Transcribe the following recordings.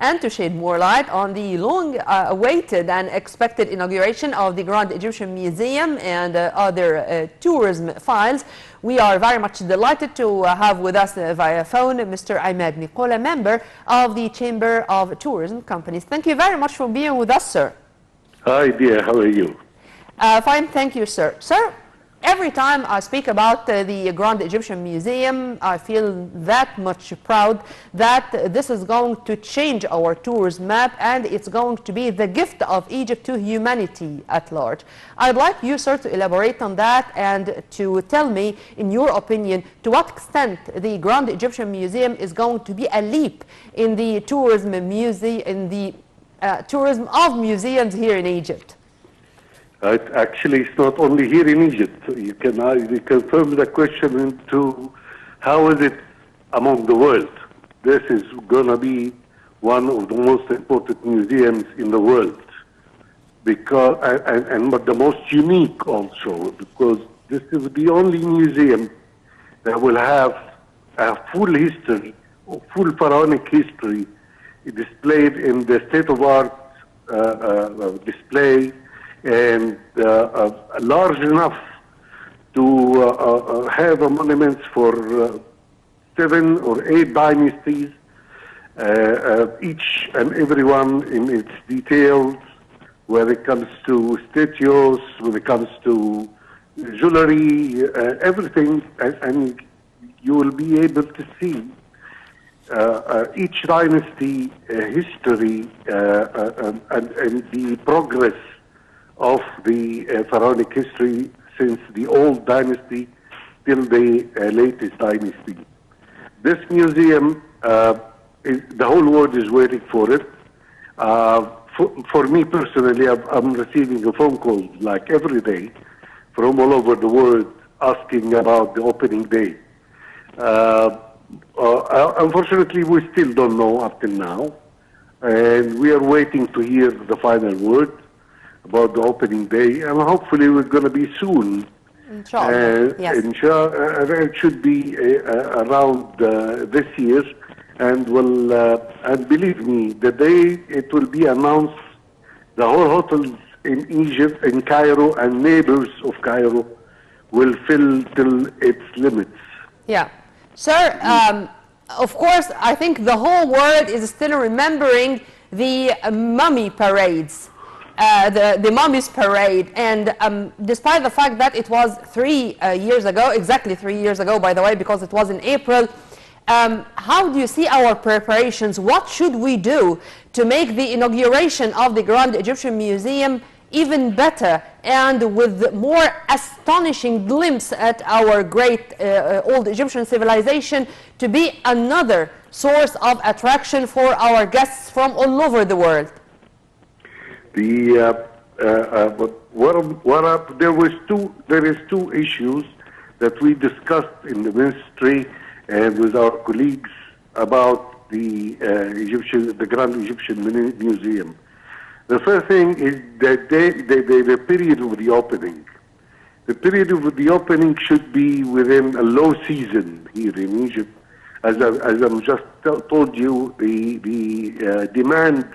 and to shed more light on the long-awaited and expected inauguration of the Grand Egyptian Museum and other tourism files. We are very much delighted to have with us via phone Mr. Emad Nikola, member of the Chamber of Tourism Companies. Thank you very much for being with us, sir. Hi, dear. How are you? Fine, thank you, sir. Sir, every time I speak about the Grand Egyptian Museum, I feel that much proud that this is going to change our tourism map, and it's going to be the gift of Egypt to humanity at large. I'd like you, sir, to elaborate on that and to tell me, in your opinion, to what extent the Grand Egyptian Museum is going to be a leap in the tourism tourism of museums here in Egypt. Actually, it's not only here in Egypt. You can confirm the question into how is it among the world. This is going to be one of the most important museums in the world, because but the most unique also, because this is the only museum that will have a full history, full pharaonic history, displayed in the state-of-art display, and large enough to have a monument for 7 or 8 dynasties, each and every one in its details, when it comes to statues, when it comes to jewelry, everything, and you will be able to see each dynasty history and the progress of the pharaonic history since the old dynasty till the latest dynasty. This museum, the whole world is waiting for it. For me personally, I'm receiving a phone call like every day from all over the world asking about the opening day. Unfortunately, we still don't know up till now, and we are waiting to hear the final word about the opening day, and hopefully we're going to be soon. Inshallah. Yes. It should be around this year, and and believe me, the day it will be announced, the whole hotels in Egypt, in Cairo, and neighbors of Cairo will fill till its limits. Yeah. Sir, of course, I think the whole world is still remembering the mummy parades. The Mummies Parade, and despite the fact that it was 3 years ago, exactly 3 years ago, by the way, because it was in April, how do you see our preparations? What should we do to make the inauguration of the Grand Egyptian Museum even better and with more astonishing glimpse at our great old Egyptian civilization to be another source of attraction for our guests from all over the world? There is two issues that we discussed in the ministry and with our colleagues about the Grand Egyptian Museum. The first thing is that the period of the opening. The period of the opening should be within a low season here in Egypt. As I just told you, the demand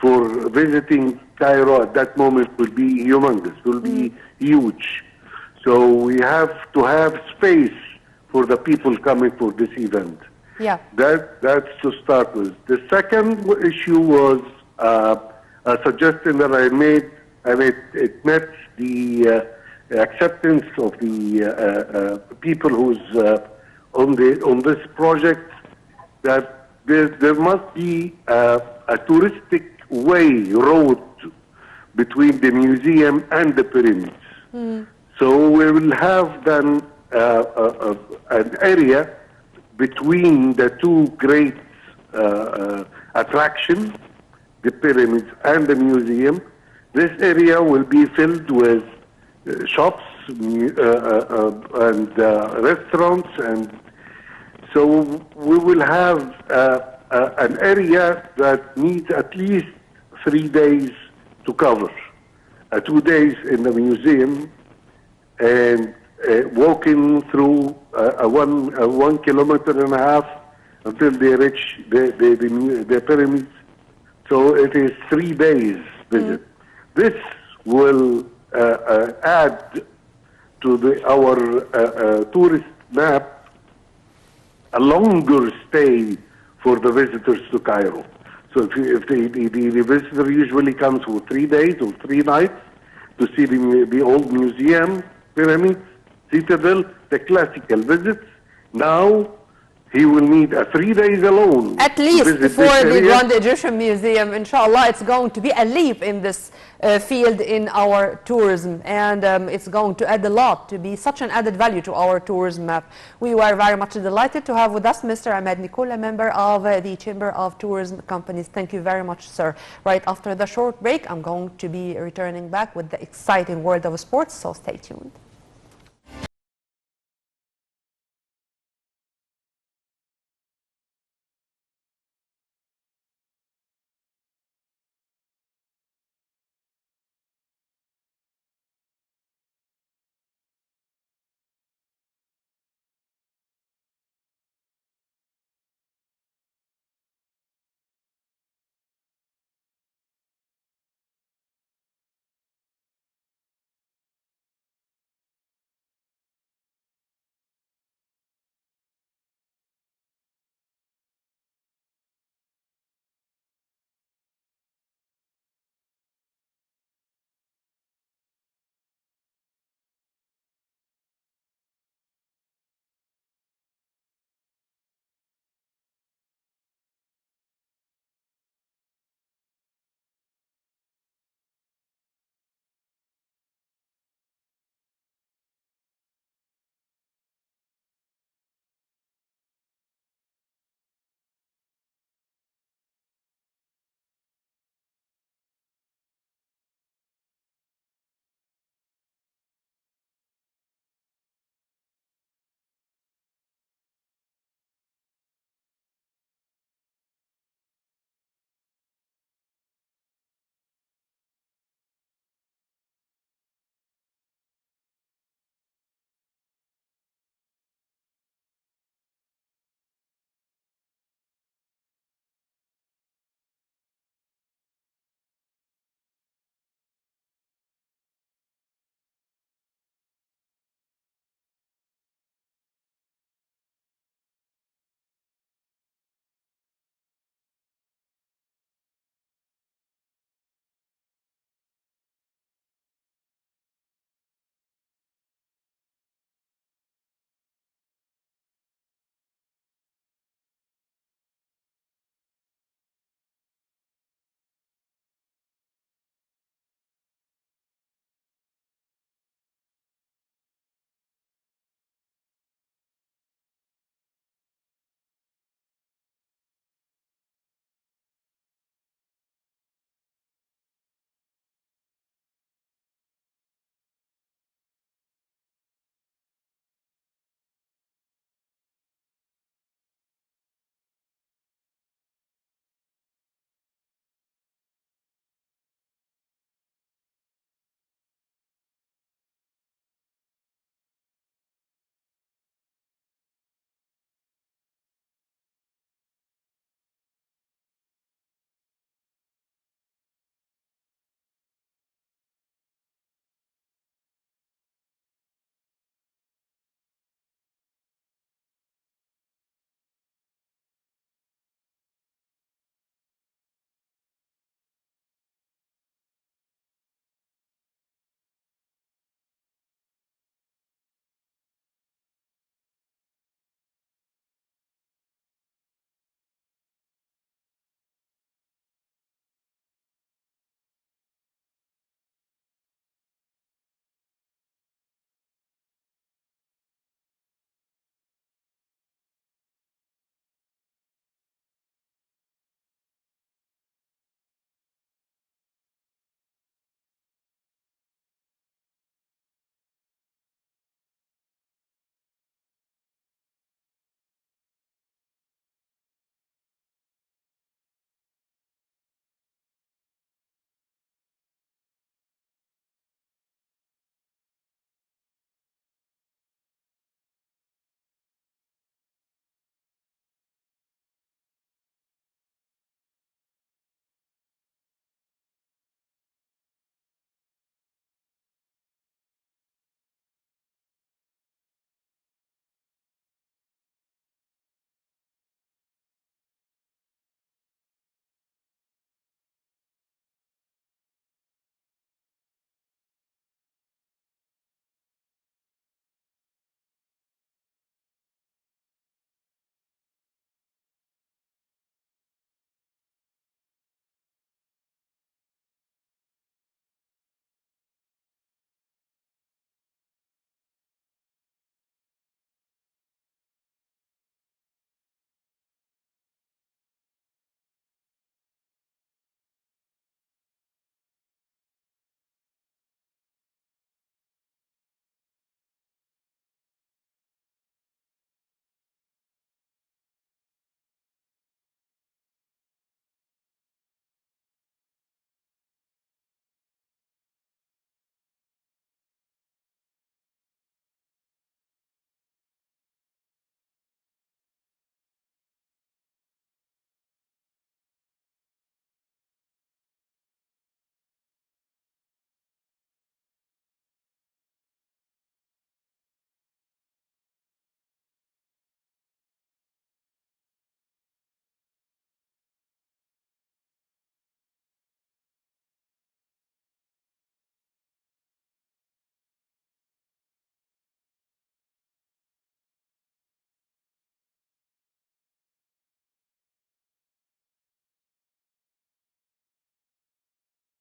for visiting Cairo at that moment will be humongous, will be huge. So we have to have space for the people coming for this event. Yeah. That's to start with. The second issue was a suggestion that I made, and it met the acceptance of the people who's on this project, that there must be a touristic road between the museum and the pyramids. So we will have then an area between the two great attractions, the pyramids and the museum. This area will be filled with shops and restaurants, and so we will have an area that needs at least 3 days to cover. 2 days in the museum, and walking through a 1.5 kilometers until they reach the pyramids So it is 3 days visit. This will add to our tourist map a longer stay for the visitors to Cairo. So if the visitor usually comes for 3 days or 3 nights to see the old museum, pyramids, citadel, the classical visits, now he will need 3 days alone. At least for the Grand Egyptian Museum, inshallah, it's going to be a leap in this field in our tourism, and it's going to add a lot, to be such an added value to our tourism map. We were very much delighted to have with us Mr. Emad Nikola, member of the Chamber of Tourism Companies. Thank you very much, sir. Right after the short break, I'm going to be returning back with the exciting world of sports, so stay tuned.